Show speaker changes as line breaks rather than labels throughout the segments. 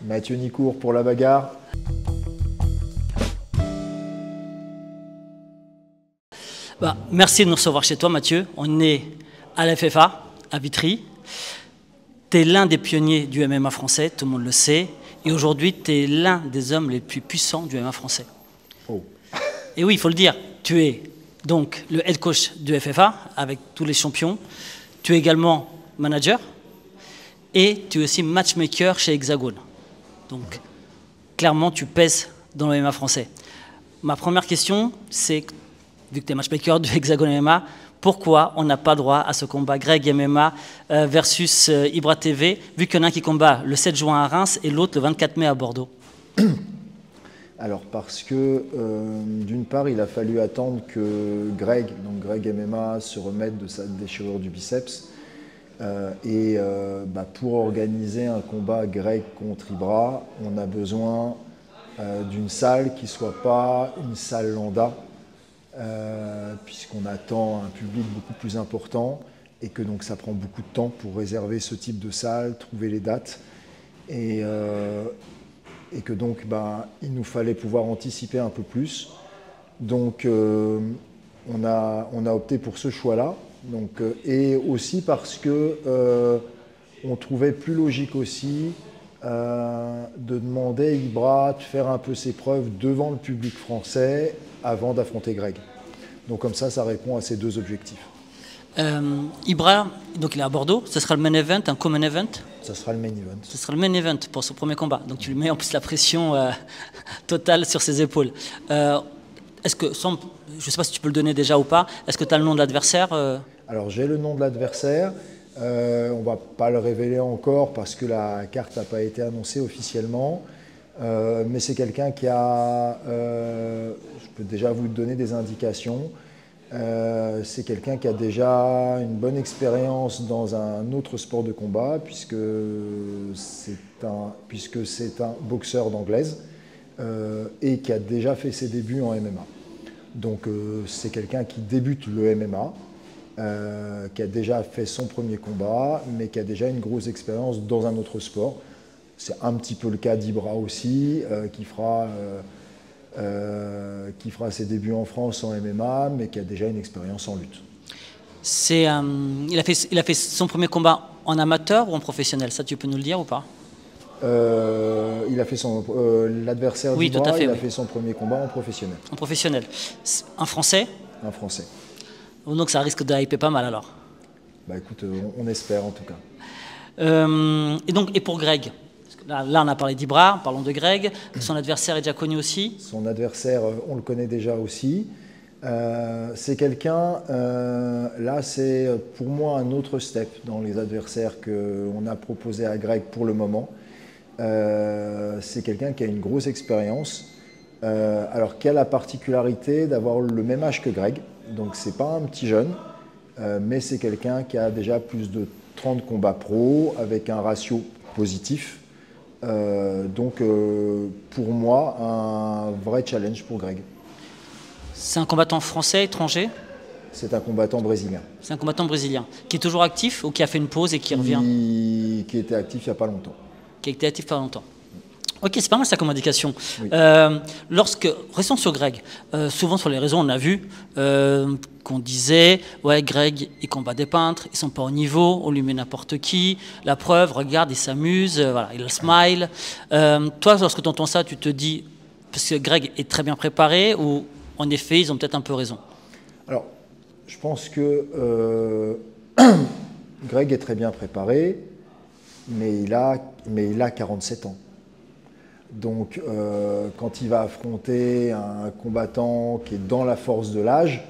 Mathieu Nicourt pour la bagarre.
Merci de nous recevoir chez toi, Mathieu. On est à la FFA, à Vitry. Tu es l'un des pionniers du MMA français, tout le monde le sait. Et aujourd'hui, tu es l'un des hommes les plus puissants du MMA français.
Oh.
Et oui, il faut le dire, tu es donc le head coach du FFA avec tous les champions. Tu es également manager et tu es aussi matchmaker chez Hexagone. Donc, clairement, tu pèses dans le MMA français. Ma première question, c'est, vu que tu es matchmaker du Hexagone MMA, pourquoi on n'a pas droit à ce combat Greg MMA versus Ibra TV, vu qu'il y en a un qui combat le 7 juin à Reims et l'autre le 24 mai à Bordeaux?
Alors parce que d'une part, il a fallu attendre que Greg MMA, se remette de sa déchirure du biceps. Pour organiser un combat Greg contre Ibra, on a besoin d'une salle qui ne soit pas une salle lambda, puisqu'on attend un public beaucoup plus important et que donc ça prend beaucoup de temps pour réserver ce type de salle, trouver les dates. Et que donc il nous fallait pouvoir anticiper un peu plus. Donc on a opté pour ce choix-là. Et aussi parce que on trouvait plus logique aussi de demander à Ibra de faire un peu ses preuves devant le public français avant d'affronter Greg. Donc comme ça répond à ces deux objectifs.
Ibra, donc il est à Bordeaux, ce sera le main event, un co-main event?
Ça sera le main event.
Ce sera le main event pour ce premier combat. Donc tu lui mets en plus la pression totale sur ses épaules. Est-ce que, je ne sais pas si tu peux le donner déjà ou pas, est-ce que tu as le nom de l'adversaire?
Alors j'ai le nom de l'adversaire. On ne va pas le révéler encore parce que la carte n'a pas été annoncée officiellement. Mais c'est quelqu'un qui a, je peux déjà vous donner des indications, c'est quelqu'un qui a déjà une bonne expérience dans un autre sport de combat puisque c'est un boxeur d'anglaise et qui a déjà fait ses débuts en MMA. Donc c'est quelqu'un qui débute le MMA, qui a déjà fait son premier combat, mais qui a déjà une grosse expérience dans un autre sport. C'est un petit peu le cas d'Ibra aussi, qui fera ses débuts en France en MMA, mais qui a déjà une expérience en lutte.
Il a fait son premier combat en amateur ou en professionnel? Ça, tu peux nous le dire ou pas?
Il a fait l'adversaire d'Ibra, il a fait son premier combat en professionnel. En
professionnel. Un Français?
Un Français.
Donc ça risque de hyper pas mal alors.
Écoute, on espère en tout cas.
Et pour Greg? Là, on a parlé d'Ibra, parlons de Greg. Son adversaire est déjà connu aussi? Son
adversaire, on le connaît déjà aussi. C'est quelqu'un, là c'est pour moi un autre step dans les adversaires qu'on a proposé à Greg pour le moment. C'est quelqu'un qui a une grosse expérience, alors qui a la particularité d'avoir le même âge que Greg. Donc c'est pas un petit jeune, mais c'est quelqu'un qui a déjà plus de 30 combats pro avec un ratio positif. Pour moi, un vrai challenge pour Greg.
C'est un combattant français, étranger?
C'est un combattant brésilien.
C'est un combattant brésilien. Qui est toujours actif ou qui a fait une pause et qui revient?
Qui était actif il n'y a pas longtemps.
Qui a été actif il n'y a pas longtemps. Ok, c'est pas mal ça comme indication.
Oui.
Restons sur Greg. Souvent sur les réseaux, on a vu qu'on disait « Ouais, Greg, il combat des peintres, ils sont pas au niveau, on lui met n'importe qui. La preuve, regarde, il s'amuse, voilà, il a le smile. » Toi, lorsque tu entends ça, tu te dis « Parce que Greg est très bien préparé » ou en effet, ils ont peut-être un peu raison?
Alors, je pense que Greg est très bien préparé, mais il a 47 ans. Donc, quand il va affronter un combattant qui est dans la force de l'âge,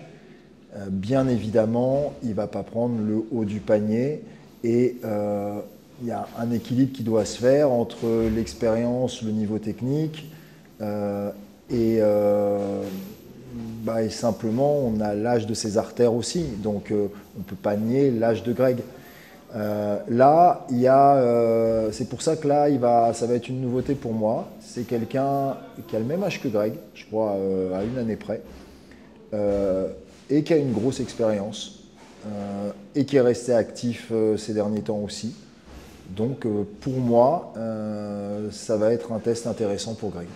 bien évidemment, il ne va pas prendre le haut du panier. Et il y a un équilibre qui doit se faire entre l'expérience, le niveau technique et simplement, on a l'âge de ses artères aussi. Donc, on ne peut pas nier l'âge de Greg. Là, c'est pour ça que là, ça va être une nouveauté pour moi. C'est quelqu'un qui a le même âge que Greg, je crois à une année près, et qui a une grosse expérience, et qui est resté actif ces derniers temps aussi. Donc pour moi, ça va être un test intéressant pour Greg.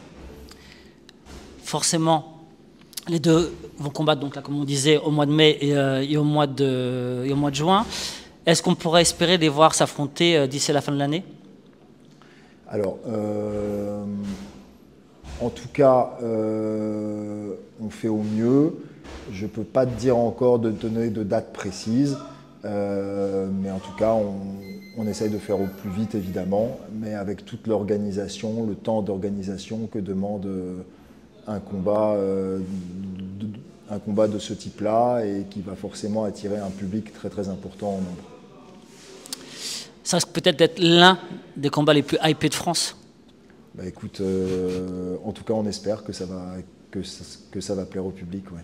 Forcément, les deux vont combattre, donc là, comme on disait, au mois de mai et au mois de juin. Est-ce qu'on pourrait espérer les voir s'affronter d'ici la fin de l'année?
Alors, en tout cas, on fait au mieux. Je ne peux pas te dire encore de donner de date précise, mais en tout cas, on essaye de faire au plus vite, évidemment, mais avec toute l'organisation, le temps d'organisation que demande un combat de ce type-là et qui va forcément attirer un public très très important en nombre.
Ça risque peut-être d'être l'un des combats les plus hypés de France.
Bah écoute, en tout cas, on espère que ça va plaire au public. Ouais.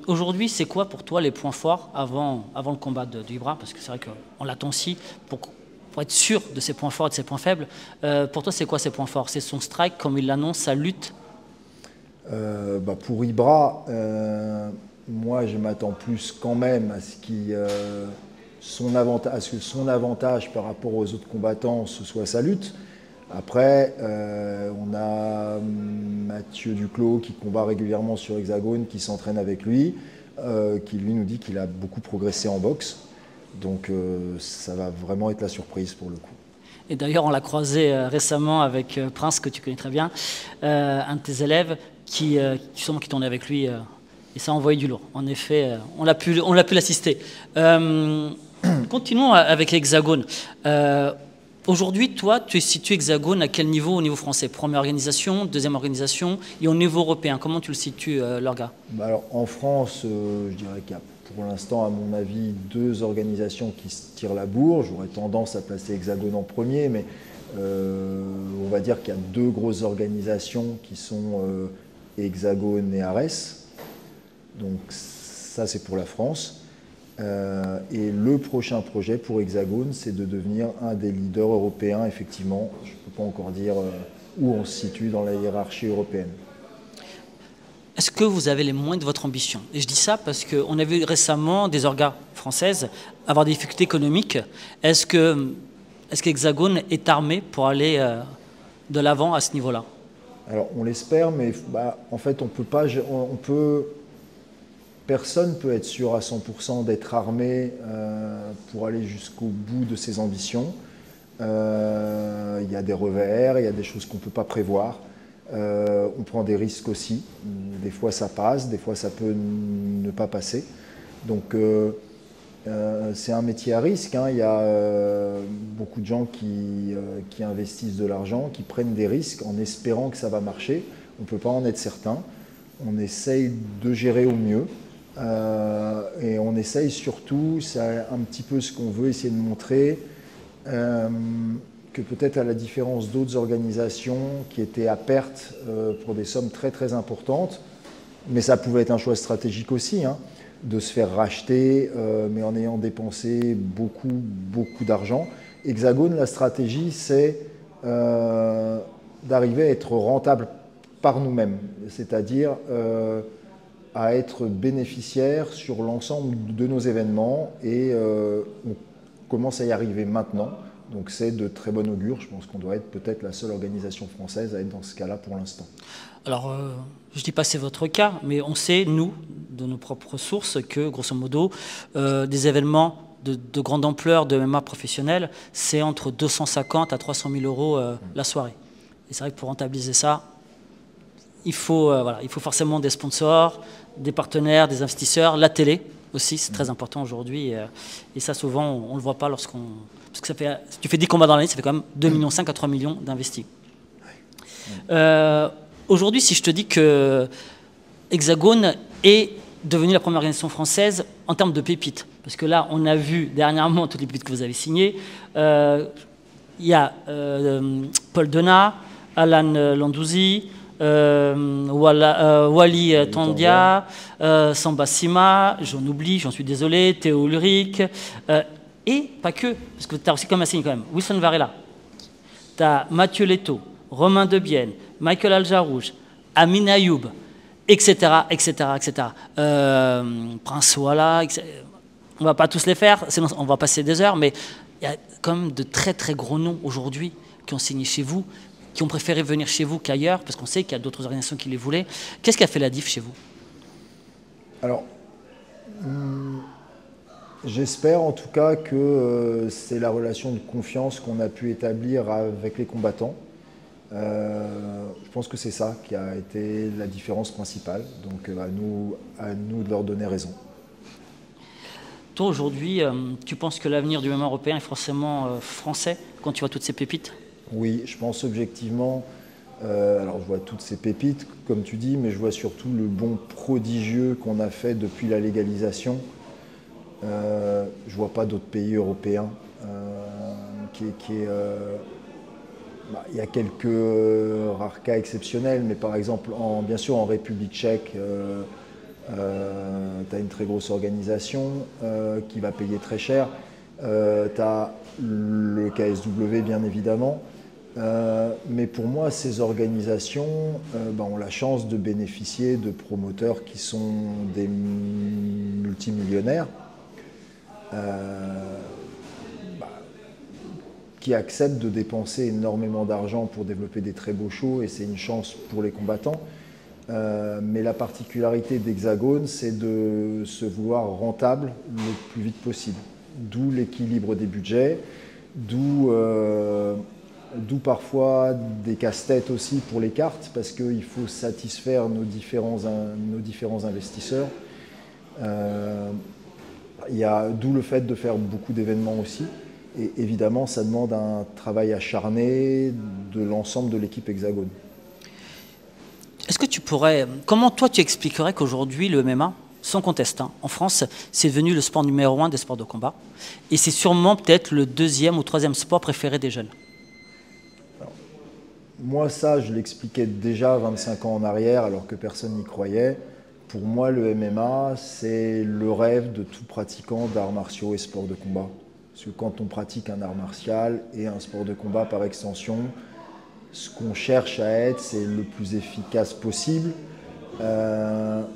Aujourd'hui, c'est quoi pour toi les points forts avant le combat de Ibra? Parce que c'est vrai qu'on l'attend aussi pour être sûr de ses points forts et de ses points faibles. Pour toi, c'est quoi ses points forts? C'est son strike, comme il l'annonce, sa lutte?
Pour Ibra, moi je m'attends plus quand même à ce que son avantage par rapport aux autres combattants, ce soit sa lutte. Après, on a Mathieu Duclos qui combat régulièrement sur Hexagone, qui s'entraîne avec lui, qui lui nous dit qu'il a beaucoup progressé en boxe. Donc ça va vraiment être la surprise pour le coup.
Et d'ailleurs, on l'a croisé récemment avec Prince, que tu connais très bien, un de tes élèves, qui tournait avec lui, et ça a envoyé du lourd. En effet, on a pu l'assister. Continuons avec l'Hexagone. Aujourd'hui, toi, tu es situé Hexagone à quel niveau au niveau français? Première organisation, deuxième organisation, et au niveau européen, comment tu le situes, Lorga?
Alors, en France, je dirais qu'il y a pour l'instant, à mon avis, deux organisations qui se tirent la bourre. J'aurais tendance à placer Hexagone en premier, mais on va dire qu'il y a deux grosses organisations qui sont Hexagone et Ares. Donc ça, c'est pour la France. Et le prochain projet pour Hexagone, c'est de devenir un des leaders européens, effectivement. Je ne peux pas encore dire où on se situe dans la hiérarchie européenne.
Est-ce que vous avez les moyens de votre ambition? Et je dis ça parce qu'on a vu récemment des orgas françaises avoir des difficultés économiques. Est-ce qu'Hexagone est armé pour aller de l'avant à ce niveau-là?
Alors on l'espère, mais en fait on peut pas, personne ne peut être sûr à 100% d'être armé pour aller jusqu'au bout de ses ambitions. Il y a des revers, il y a des choses qu'on ne peut pas prévoir. On prend des risques aussi. Des fois ça passe, des fois ça peut ne pas passer. Donc c'est un métier à risque. Hein. Il y a beaucoup de gens qui investissent de l'argent, qui prennent des risques en espérant que ça va marcher. On ne peut pas en être certain. On essaye de gérer au mieux. Et on essaye surtout, c'est un petit peu ce qu'on veut essayer de montrer, que peut-être à la différence d'autres organisations qui étaient à perte pour des sommes très très importantes, mais ça pouvait être un choix stratégique aussi, hein, de se faire racheter, mais en ayant dépensé beaucoup d'argent. Hexagone, la stratégie, c'est d'arriver à être rentable par nous-mêmes, c'est-à-dire à être bénéficiaire sur l'ensemble de nos événements, et on commence à y arriver maintenant. Donc c'est de très bon augure. Je pense qu'on doit être peut-être la seule organisation française à être dans ce cas-là pour l'instant.
Alors, je ne dis pas que c'est votre cas, mais on sait, nous, de nos propres sources, que, grosso modo, des événements de grande ampleur de MMA professionnel, c'est entre 250 à 300 000 euros la soirée. Et c'est vrai que pour rentabiliser ça, il faut forcément des sponsors, des partenaires, des investisseurs, la télé aussi, c'est très important aujourd'hui. Et ça, souvent, on ne le voit pas lorsqu'on... Parce que ça fait, si tu fais 10 combats dans l'année, ça fait quand même 2,5 millions à 3 millions d'investis. Aujourd'hui, si je te dis que Hexagone est devenue la première organisation française en termes de pépites, parce que là, on a vu dernièrement toutes les pépites que vous avez signées. Il y a Paul Denat, Alan Landouzi, Wally Tondia, Samba Sima, j'en oublie, j'en suis désolé, Théo Ulrich, et pas que, parce que tu as aussi comme assigné quand même Wilson Varela, tu as Mathieu Leto, Romain Debienne, Michael Aljarouge, Amin Ayoub, etc., etc., etc. Prince Walla, on ne va pas tous les faire, sinon on va passer des heures, mais il y a quand même de très très gros noms aujourd'hui qui ont signé chez vous, qui ont préféré venir chez vous qu'ailleurs, parce qu'on sait qu'il y a d'autres organisations qui les voulaient. Qu'est-ce qui a fait la diff chez vous?
Alors, j'espère en tout cas que c'est la relation de confiance qu'on a pu établir avec les combattants. Je pense que c'est ça qui a été la différence principale. Donc à nous de leur donner raison.
Toi aujourd'hui, tu penses que l'avenir du MMA européen est forcément français quand tu vois toutes ces pépites?
Oui, je pense objectivement. Alors je vois toutes ces pépites, comme tu dis, mais je vois surtout le bond prodigieux qu'on a fait depuis la légalisation. Je ne vois pas d'autres pays européens il y a quelques rares cas exceptionnels, mais par exemple, bien sûr, en République tchèque, tu as une très grosse organisation qui va payer très cher. Tu as le KSW, bien évidemment. Mais pour moi, ces organisations ont la chance de bénéficier de promoteurs qui sont des multimillionnaires. Qui acceptent de dépenser énormément d'argent pour développer des très beaux shows, et c'est une chance pour les combattants. Mais la particularité d'Hexagone, c'est de se vouloir rentable le plus vite possible. D'où l'équilibre des budgets, d'où parfois des casse-têtes aussi pour les cartes, parce qu'il faut satisfaire nos différents investisseurs. D'où le fait de faire beaucoup d'événements aussi. Et évidemment, ça demande un travail acharné de l'ensemble de l'équipe Hexagone.
Est-ce que tu pourrais... Comment toi tu expliquerais qu'aujourd'hui le MMA, sans conteste, en France, c'est devenu le sport numéro 1 des sports de combat, et c'est sûrement peut-être le deuxième ou troisième sport préféré des jeunes?
Alors, moi ça, je l'expliquais déjà 25 ans en arrière, alors que personne n'y croyait. Pour moi, le MMA, c'est le rêve de tout pratiquant d'arts martiaux et sports de combat. Parce que quand on pratique un art martial et un sport de combat par extension, ce qu'on cherche à être, c'est le plus efficace possible.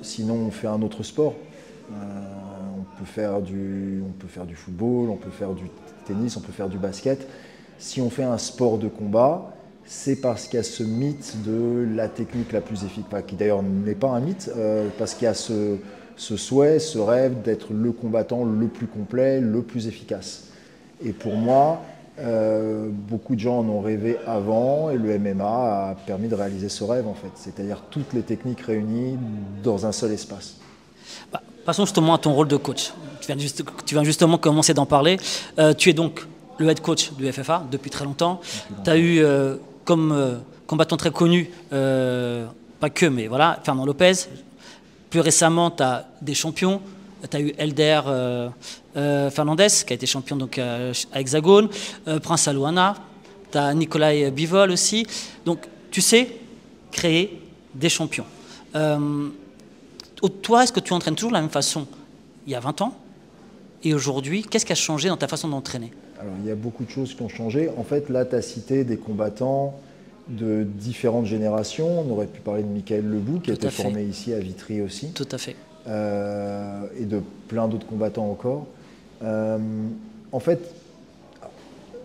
Sinon, on fait un autre sport. On peut faire du football, on peut faire du tennis, on peut faire du basket. Si on fait un sport de combat, c'est parce qu'il y a ce mythe de la technique la plus efficace, qui d'ailleurs n'est pas un mythe, parce qu'il y a ce souhait, ce rêve d'être le combattant le plus complet, le plus efficace. Et pour moi, beaucoup de gens en ont rêvé avant, et le MMA a permis de réaliser ce rêve en fait, c'est-à-dire toutes les techniques réunies dans un seul espace.
Passons justement à ton rôle de coach. Tu viens justement commencer d'en parler. Tu es donc le head coach du FFA depuis très longtemps. Tu as eu comme combattant très connu, pas que, mais voilà, Fernand Lopez. Plus récemment, tu as des champions. Tu as eu Elder Fernandez, qui a été champion donc, à Hexagone, Prince Alouana, tu as Nikolai Bivol aussi. Donc, tu sais créer des champions. Toi, est-ce que tu entraînes toujours de la même façon il y a 20 ans? Et aujourd'hui, qu'est-ce qui a changé dans ta façon d'entraîner?
Alors, il y a beaucoup de choses qui ont changé. En fait, là, tu as cité des combattants de différentes générations. On aurait pu parler de Michael Lebou, qui a été formé ici à Vitry aussi.
Tout à fait.
Et de plein d'autres combattants encore. En fait,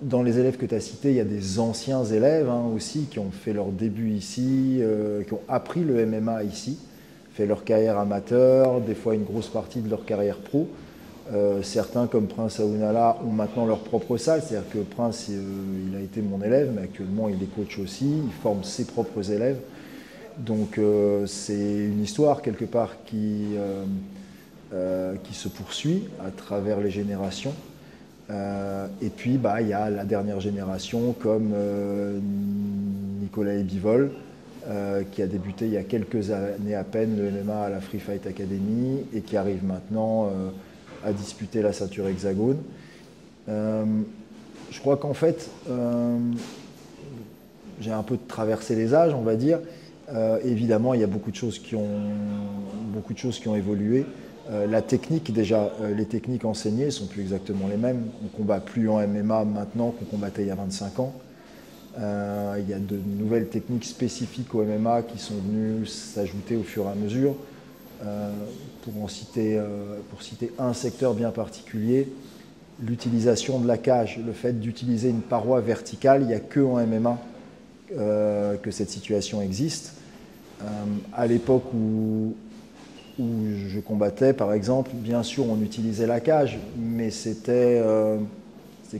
dans les élèves que tu as cités, il y a des anciens élèves aussi qui ont fait leur début ici, qui ont appris le MMA ici, fait leur carrière amateur, des fois une grosse partie de leur carrière pro. Certains, comme Prince Aounala, ont maintenant leur propre salle. C'est-à-dire que Prince, il a été mon élève, mais actuellement il est coach aussi, il forme ses propres élèves. Donc c'est une histoire quelque part qui se poursuit à travers les générations. Et puis il y a la dernière génération comme Nikolai Bivol, qui a débuté il y a quelques années à peine le MMA à la Free Fight Academy et qui arrive maintenant à disputer la ceinture Hexagone. Je crois qu'en fait, j'ai un peu traversé les âges, on va dire. Évidemment, il y a beaucoup de choses qui ont évolué. La technique, déjà, les techniques enseignées ne sont plus exactement les mêmes. On ne combat plus en MMA maintenant qu'on combattait il y a 25 ans. Il y a de nouvelles techniques spécifiques au MMA qui sont venues s'ajouter au fur et à mesure. Pour citer un secteur bien particulier, l'utilisation de la cage, le fait d'utiliser une paroi verticale, il n'y a que en MMA que cette situation existe. À l'époque où je combattais, par exemple, bien sûr, on utilisait la cage, mais c'était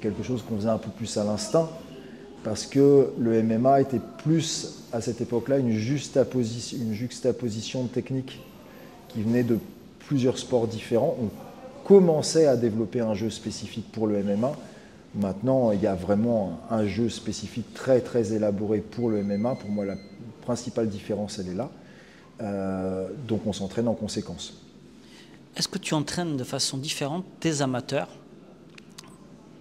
quelque chose qu'on faisait un peu plus à l'instinct, parce que le MMA était plus, à cette époque-là, une juxtaposition de techniques qui venait de plusieurs sports différents. On commençait à développer un jeu spécifique pour le MMA. Maintenant, il y a vraiment un jeu spécifique très, très élaboré pour le MMA. Pour moi, la principale différence, elle est là. Donc on s'entraîne en conséquence.
Est-ce que tu entraînes de façon différente tes amateurs,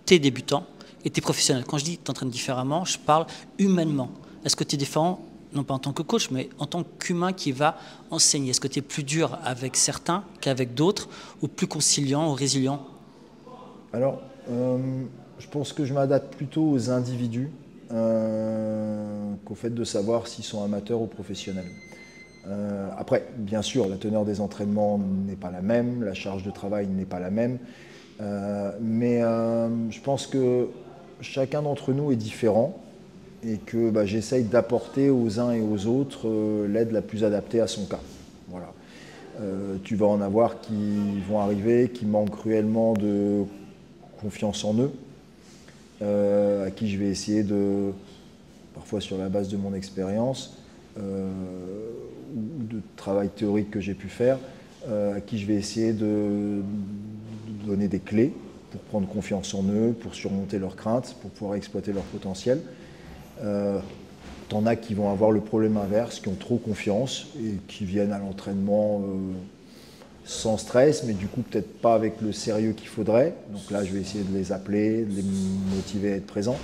tes débutants et tes professionnels? Quand je dis que tu entraînes différemment, je parle humainement. Est-ce que tu es différent, non pas en tant que coach, mais en tant qu'humain qui va enseigner? Est-ce que tu es plus dur avec certains qu'avec d'autres, ou plus conciliant ou résilient?
Alors, je pense que je m'adapte plutôt aux individus qu'au fait de savoir s'ils sont amateurs ou professionnels. Après, bien sûr, la teneur des entraînements n'est pas la même, la charge de travail n'est pas la même, mais je pense que chacun d'entre nous est différent et que j'essaye d'apporter aux uns et aux autres l'aide la plus adaptée à son cas. Voilà. Tu vas en avoir qui vont arriver, qui manquent cruellement de confiance en eux, à qui je vais essayer de, parfois sur la base de mon expérience, ou de travail théorique que j'ai pu faire, à qui je vais essayer de donner des clés pour prendre confiance en eux, pour surmonter leurs craintes, pour pouvoir exploiter leur potentiel. T'en as qui vont avoir le problème inverse, qui ont trop confiance et qui viennent à l'entraînement sans stress, mais du coup peut-être pas avec le sérieux qu'il faudrait. Donc là, je vais essayer de les appeler, de les motiver à être présents.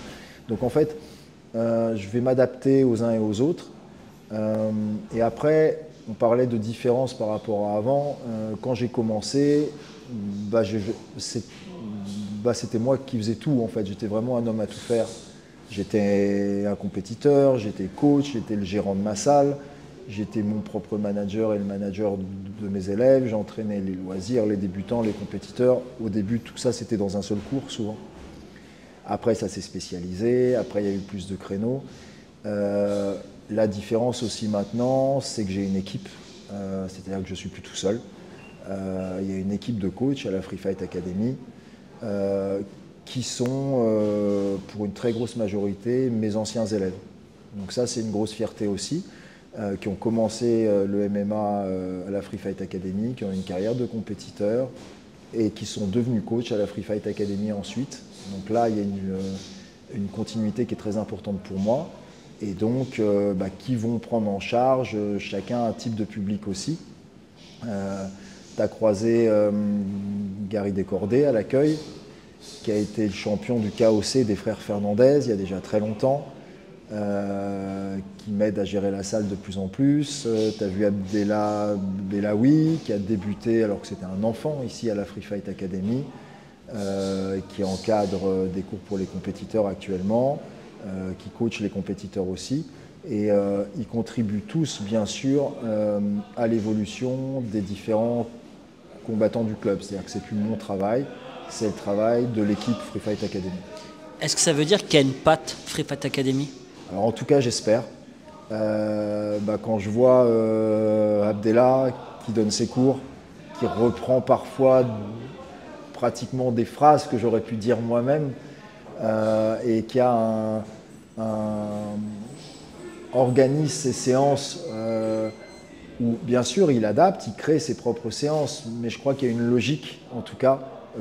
Donc en fait, je vais m'adapter aux uns et aux autres. Et après, on parlait de différence par rapport à avant. Quand j'ai commencé, c'était moi qui faisais tout en fait. J'étais vraiment un homme à tout faire. J'étais un compétiteur, j'étais coach, j'étais le gérant de ma salle, j'étais mon propre manager et le manager de mes élèves. J'entraînais les loisirs, les débutants, les compétiteurs. Au début, tout ça, c'était dans un seul cours souvent. Après, ça s'est spécialisé. Après, il y a eu plus de créneaux. La différence aussi maintenant, c'est que j'ai une équipe, c'est-à-dire que je ne suis plus tout seul. Il y a une équipe de coachs à la Free Fight Academy qui sont, pour une très grosse majorité, mes anciens élèves. Donc ça, c'est une grosse fierté aussi, qui ont commencé le MMA à la Free Fight Academy, qui ont une carrière de compétiteur et qui sont devenus coachs à la Free Fight Academy ensuite. Donc là, il y a une continuité qui est très importante pour moi. Et donc, qui vont prendre en charge chacun un type de public aussi. Tu as croisé Gary Descordés à l'accueil, qui a été le champion du KOC des frères Fernandez il y a déjà très longtemps, qui m'aide à gérer la salle de plus en plus. Tu as vu Abdella Belaoui, qui a débuté alors que c'était un enfant ici à la Free Fight Academy, qui encadre des cours pour les compétiteurs actuellement. Qui coach les compétiteurs aussi. Et ils contribuent tous, bien sûr, à l'évolution des différents combattants du club. C'est-à-dire que c'est plus mon travail, c'est le travail de l'équipe Free Fight Academy.
Est-ce que ça veut dire qu'il y a une patte Free Fight Academy?
Alors en tout cas, j'espère. Quand je vois Abdella qui donne ses cours, qui reprend parfois pratiquement des phrases que j'aurais pu dire moi-même, et qui organise ses séances où, bien sûr, il adapte, il crée ses propres séances, mais je crois qu'il y a une logique, en tout cas,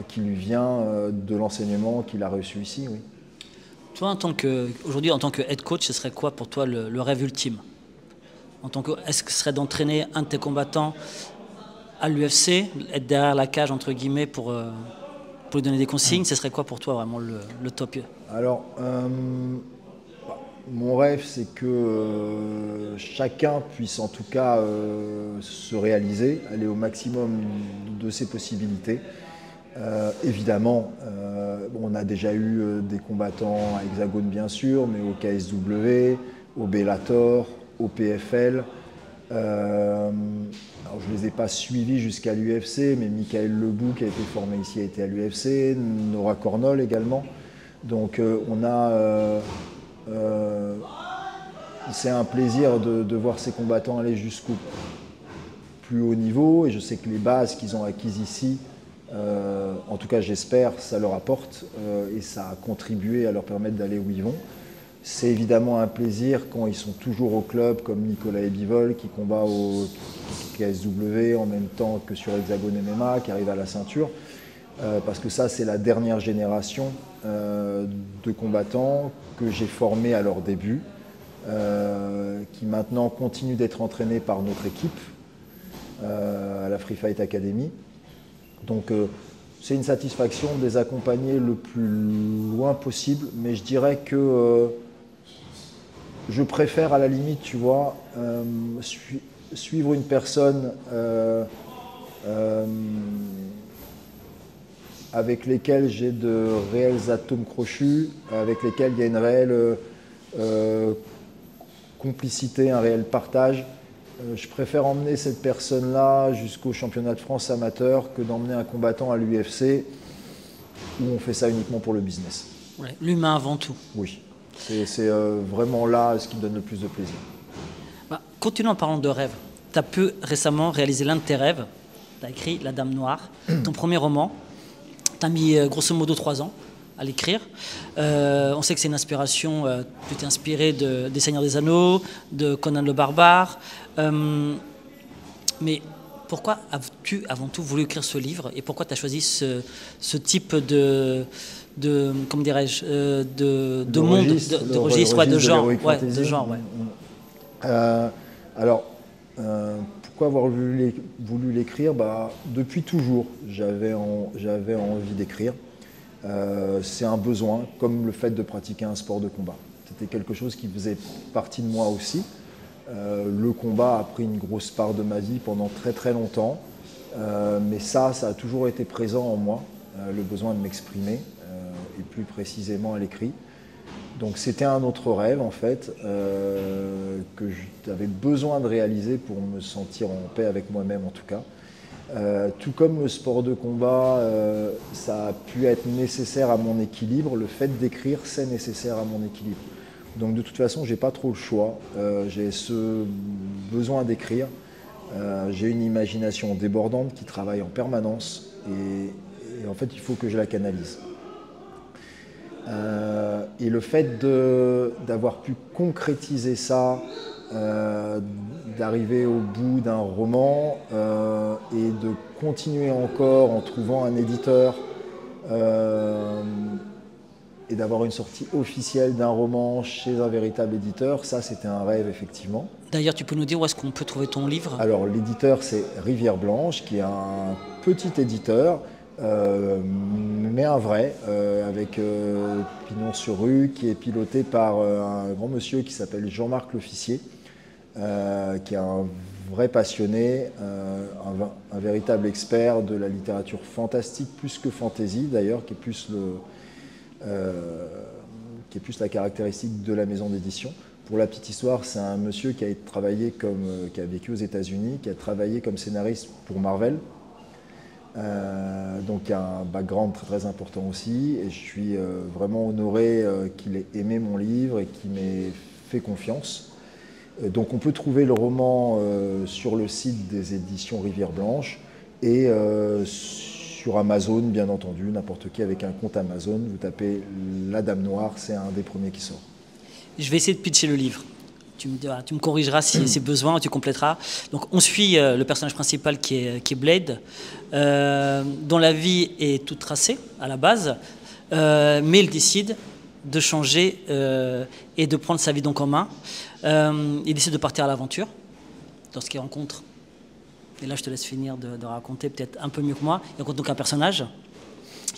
qui lui vient de l'enseignement qu'il a reçu ici, oui.
Toi, aujourd'hui, en tant que head coach, ce serait quoi pour toi le rêve ultime? Est-ce que ce serait d'entraîner un de tes combattants à l'UFC, être derrière la cage, entre guillemets, pour lui donner des consignes? Ce serait quoi pour toi vraiment le top?
Alors, mon rêve, c'est que chacun puisse en tout cas se réaliser, aller au maximum de ses possibilités. Évidemment, on a déjà eu des combattants à Hexagone bien sûr, mais au KSW, au Bellator, au PFL. Alors, je ne les ai pas suivis jusqu'à l'UFC, mais Michael Lebou, qui a été formé ici, a été à l'UFC, Nora Cornol également. Donc c'est un plaisir de voir ces combattants aller jusqu'au plus haut niveau. Et je sais que les bases qu'ils ont acquises ici, en tout cas j'espère, ça leur apporte et ça a contribué à leur permettre d'aller où ils vont. C'est évidemment un plaisir quand ils sont toujours au club, comme Nicolas Ebivol qui combat au KSW en même temps que sur Hexagone MMA, qui arrive à la ceinture, parce que ça c'est la dernière génération de combattants que j'ai formés à leur début, qui maintenant continuent d'être entraînés par notre équipe à la Free Fight Academy. Donc c'est une satisfaction de les accompagner le plus loin possible, mais je dirais que je préfère à la limite, tu vois, suivre une personne avec lesquels j'ai de réels atomes crochus, avec lesquels il y a une réelle complicité, un réel partage. Je préfère emmener cette personne-là jusqu'au championnat de France amateur que d'emmener un combattant à l'UFC où on fait ça uniquement pour le business.
Ouais, l'humain avant tout.
Oui, c'est vraiment là ce qui me donne le plus de plaisir.
Bah, continuons en parlant de rêves. Tu as pu récemment réaliser l'un de tes rêves. Tu as écrit La Dame Noire, ton premier roman. Tu as mis grosso modo 3 ans à l'écrire. On sait que c'est une inspiration, tu t'es inspiré des Seigneurs des Anneaux, de Conan le Barbare. Mais pourquoi as-tu avant tout voulu écrire ce livre et pourquoi tu as choisi ce type comment dirais-je, de monde, de registre, de genre, de genre, ouais.
Alors, pourquoi avoir voulu l'écrire? Depuis toujours, j'avais envie d'écrire. C'est un besoin, comme le fait de pratiquer un sport de combat. C'était quelque chose qui faisait partie de moi aussi. Le combat a pris une grosse part de ma vie pendant très très longtemps, mais ça a toujours été présent en moi, le besoin de m'exprimer, et plus précisément à l'écrit. Donc c'était un autre rêve en fait, que j'avais besoin de réaliser pour me sentir en paix avec moi-même en tout cas. Tout comme le sport de combat, ça a pu être nécessaire à mon équilibre, le fait d'écrire c'est nécessaire à mon équilibre. Donc de toute façon j'ai pas trop le choix, j'ai ce besoin d'écrire, j'ai une imagination débordante qui travaille en permanence et en fait il faut que je la canalise. Et le fait d'avoir pu concrétiser ça, d'arriver au bout d'un roman et de continuer encore en trouvant un éditeur et d'avoir une sortie officielle d'un roman chez un véritable éditeur, ça c'était un rêve effectivement.
D'ailleurs, tu peux nous dire où est-ce qu'on peut trouver ton livre?
Alors l'éditeur c'est Rivière Blanche qui est un petit éditeur, mais un vrai, avec pignon sur rue, qui est piloté par un grand monsieur qui s'appelle Jean-Marc L'Officier, qui est un vrai passionné, un véritable expert de la littérature fantastique, plus que fantasy d'ailleurs, qui est plus la caractéristique de la maison d'édition. Pour la petite histoire, c'est un monsieur qui a vécu aux États-Unis, qui a travaillé comme scénariste pour Marvel. Donc il y a un background très, très important aussi et je suis vraiment honoré qu'il ait aimé mon livre et qu'il m'ait fait confiance. Donc on peut trouver le roman sur le site des éditions Rivière Blanche et sur Amazon bien entendu, n'importe qui avec un compte Amazon, vous tapez La Dame Noire, c'est un des premiers qui sort.
Je vais essayer de pitcher le livre. Tu me corrigeras si c'est besoin, tu compléteras. Donc on suit le personnage principal qui est Blade, dont la vie est toute tracée à la base, mais il décide de changer et de prendre sa vie donc en main. Il décide de partir à l'aventure lorsqu'il rencontre, et là je te laisse finir de raconter peut-être un peu mieux que moi, il rencontre donc un personnage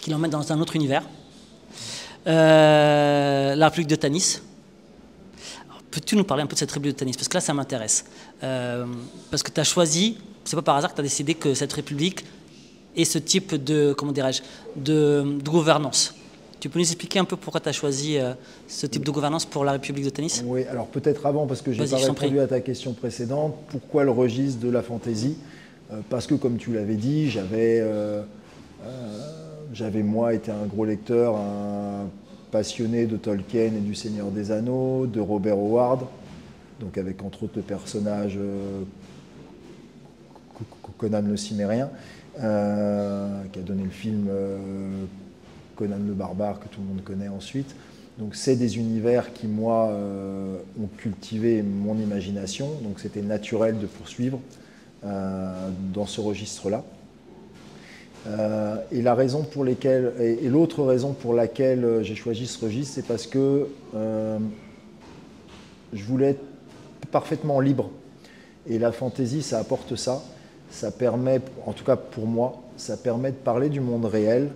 qui l'emmène dans un autre univers, la République de Tanis. Peux-tu nous parler un peu de cette République de Tanis? Parce que là, ça m'intéresse. Parce que tu as choisi, c'est pas par hasard que tu as décidé que cette République ait ce type de, comment dirais-je, de gouvernance. Tu peux nous expliquer un peu pourquoi tu as choisi ce type de gouvernance pour la République de tennis?
Oui, alors peut-être avant, parce que je n'ai pas répondu à ta question précédente, pourquoi le registre de la fantaisie? Parce que, comme tu l'avais dit, j'avais moi été un gros lecteur, un passionné de Tolkien et du Seigneur des Anneaux, de Robert Howard, donc avec entre autres le personnage Conan le Cimérien, qui a donné le film Conan le Barbare, que tout le monde connaît ensuite. Donc c'est des univers qui, moi, ont cultivé mon imagination, donc c'était naturel de poursuivre dans ce registre-là. Et la raison pour lesquelles, et l'autre raison pour laquelle j'ai choisi ce registre, c'est parce que je voulais être parfaitement libre. Et la fantaisie, ça apporte ça. Ça permet, en tout cas pour moi, ça permet de parler du monde réel,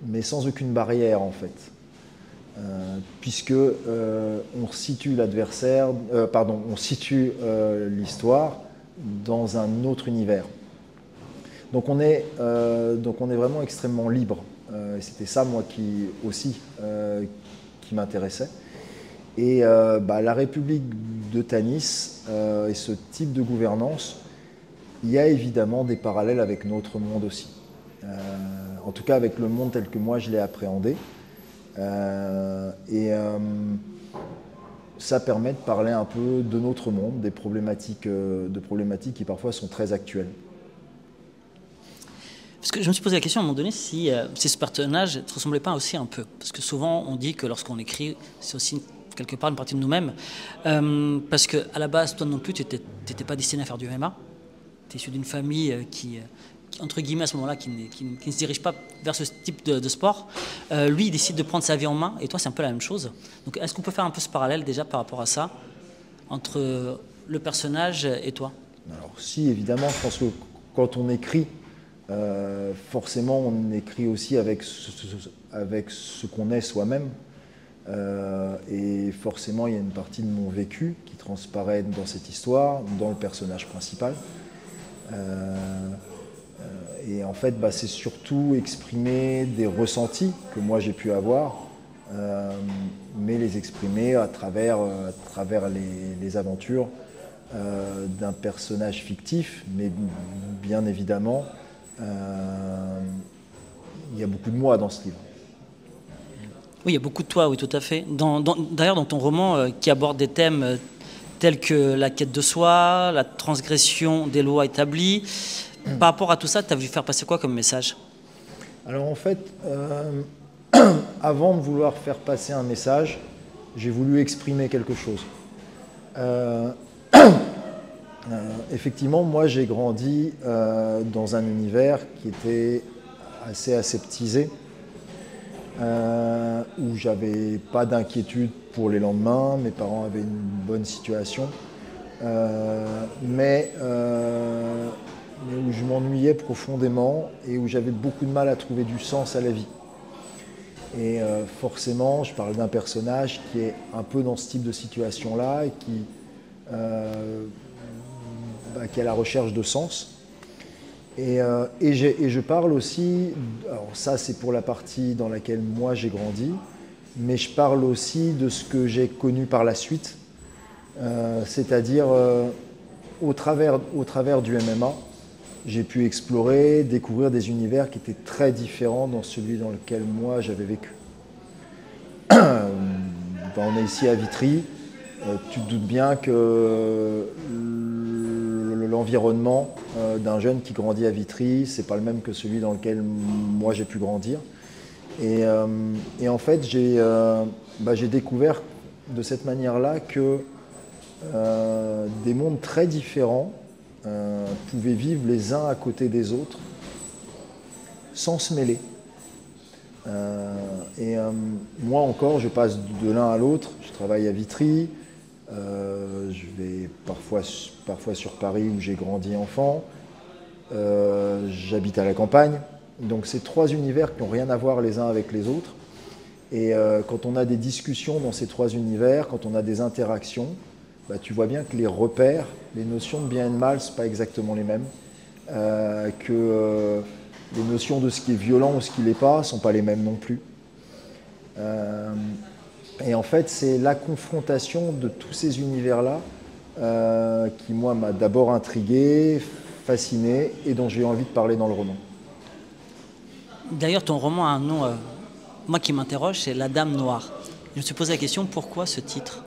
mais sans aucune barrière en fait. Puisque on situe l'adversaire, on situe l'histoire dans un autre univers. Donc on est vraiment extrêmement libre. Et c'était ça, moi, qui m'intéressait. Et la République de Tanis et ce type de gouvernance, il y a évidemment des parallèles avec notre monde aussi. En tout cas avec le monde tel que moi je l'ai appréhendé. Ça permet de parler un peu de notre monde, des problématiques qui parfois sont très actuelles.
Parce que je me suis posé la question à un moment donné si ce personnage ne te ressemblait pas aussi un peu. Parce que souvent on dit que lorsqu'on écrit, c'est aussi quelque part une partie de nous-mêmes. Parce qu'à la base, toi non plus, tu n'étais pas destiné à faire du MMA. Tu es issu d'une famille qui, entre guillemets, à ce moment-là, qui ne se dirige pas vers ce type de sport. Lui, il décide de prendre sa vie en main, et toi, c'est un peu la même chose. Donc, est-ce qu'on peut faire un peu ce parallèle déjà par rapport à ça, entre le personnage et toi?
Alors, si, évidemment, je pense que quand on écrit, forcément, on écrit aussi avec ce qu'on est soi-même. Et forcément, il y a une partie de mon vécu qui transparaît dans cette histoire, dans le personnage principal. Et en fait, c'est surtout exprimer des ressentis que moi j'ai pu avoir, mais les exprimer à travers les aventures d'un personnage fictif, mais bien évidemment, il y a beaucoup de moi dans ce livre.
Oui, il y a beaucoup de toi, oui, tout à fait. D'ailleurs, dans ton roman qui aborde des thèmes tels que la quête de soi, la transgression des lois établies, par rapport à tout ça, tu as voulu faire passer quoi comme message?
Alors en fait, avant de vouloir faire passer un message, j'ai voulu exprimer quelque chose. Effectivement, moi j'ai grandi dans un univers qui était assez aseptisé, où j'avais pas d'inquiétude pour les lendemains, mes parents avaient une bonne situation, mais où je m'ennuyais profondément et où j'avais beaucoup de mal à trouver du sens à la vie. Et forcément, je parle d'un personnage qui est un peu dans ce type de situation-là et qui est à la recherche de sens. Et je parle aussi, alors ça c'est pour la partie dans laquelle moi j'ai grandi, mais je parle aussi de ce que j'ai connu par la suite, c'est-à-dire au travers du MMA, j'ai pu explorer, découvrir des univers qui étaient très différents dans celui dans lequel moi j'avais vécu. On est ici à Vitry, tu te doutes bien que l'environnement d'un jeune qui grandit à Vitry, c'est pas le même que celui dans lequel moi j'ai pu grandir. Et en fait, j'ai découvert de cette manière-là que des mondes très différents pouvaient vivre les uns à côté des autres sans se mêler. Moi encore, je passe de l'un à l'autre. Je travaille à Vitry, je vais parfois sur Paris où j'ai grandi enfant, j'habite à la campagne. Donc c'est trois univers qui n'ont rien à voir les uns avec les autres. Et quand on a des discussions dans ces trois univers, quand on a des interactions, tu vois bien que les repères, les notions de bien et de mal, ce n'est pas exactement les mêmes. les notions de ce qui est violent ou ce qui ne l'est pas ne sont pas les mêmes non plus. Et en fait, c'est la confrontation de tous ces univers-là qui, moi, m'a d'abord intrigué, fasciné et dont j'ai eu envie de parler dans le roman.
D'ailleurs, ton roman a un nom, moi qui m'interroge, c'est La Dame Noire. Je me suis posé la question, pourquoi ce titre?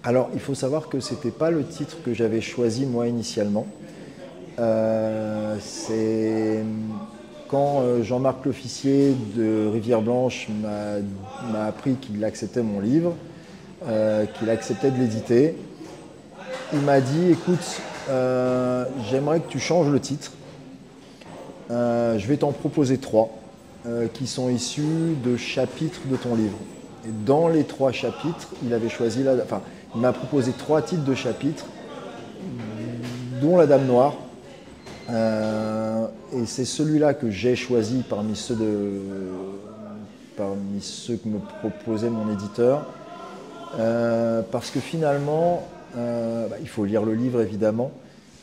Alors, il faut savoir que ce n'était pas le titre que j'avais choisi moi initialement. C'est quand Jean-Marc L'Officier de Rivière Blanche m'a appris qu'il acceptait mon livre, qu'il acceptait de l'éditer. Il m'a dit, écoute, j'aimerais que tu changes le titre. Je vais t'en proposer 3 qui sont issus de chapitres de ton livre. Et dans les 3 chapitres, il m'a proposé 3 titres de chapitres, dont La Dame Noire. Et c'est celui-là que j'ai choisi parmi ceux que me proposait mon éditeur. Parce que finalement, il faut lire le livre évidemment.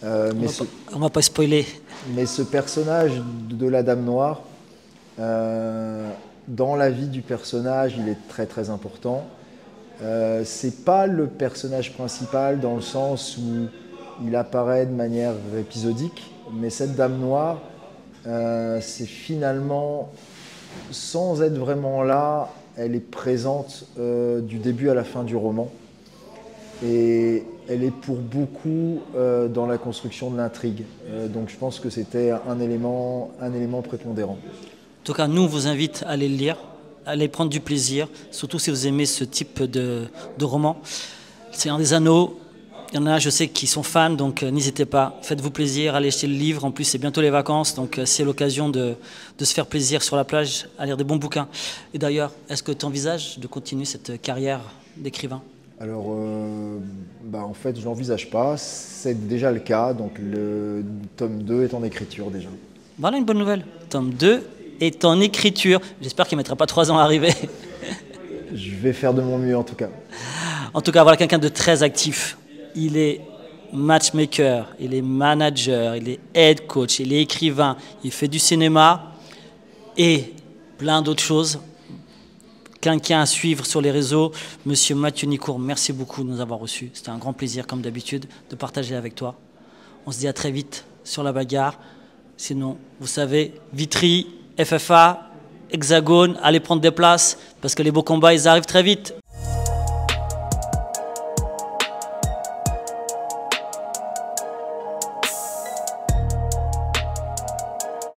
On ne va pas spoiler.
Mais ce personnage de la Dame Noire, dans la vie du personnage, il est très très important. C'est pas le personnage principal dans le sens où il apparaît de manière épisodique, mais cette Dame Noire, c'est finalement, sans être vraiment là, elle est présente du début à la fin du roman. Et elle est pour beaucoup dans la construction de l'intrigue. Donc je pense que c'était un élément prépondérant.
En tout cas, nous, on vous invite à aller le lire, à aller prendre du plaisir, surtout si vous aimez ce type de roman. C'est un des Anneaux. Il y en a, je sais, qui sont fans, donc n'hésitez pas, faites-vous plaisir, allez acheter le livre. En plus, c'est bientôt les vacances, donc c'est l'occasion de se faire plaisir sur la plage, à lire des bons bouquins. Et d'ailleurs, est-ce que tu envisages de continuer cette carrière d'écrivain?
Alors, en fait, je n'envisage pas. C'est déjà le cas, donc le tome 2 est en écriture déjà.
Voilà une bonne nouvelle. Tome 2 est en écriture. J'espère qu'il ne mettra pas 3 ans à arriver.
Je vais faire de mon mieux en tout cas.
En tout cas, voilà quelqu'un de très actif. Il est matchmaker, il est manager, il est head coach, il est écrivain, il fait du cinéma et plein d'autres choses. Quelqu'un à suivre sur les réseaux, Monsieur Mathieu Nicourt, merci beaucoup de nous avoir reçus. C'était un grand plaisir, comme d'habitude, de partager avec toi. On se dit à très vite sur la bagarre. Sinon, vous savez, Vitry, FFA, Hexagone, allez prendre des places parce que les beaux combats, ils arrivent très vite.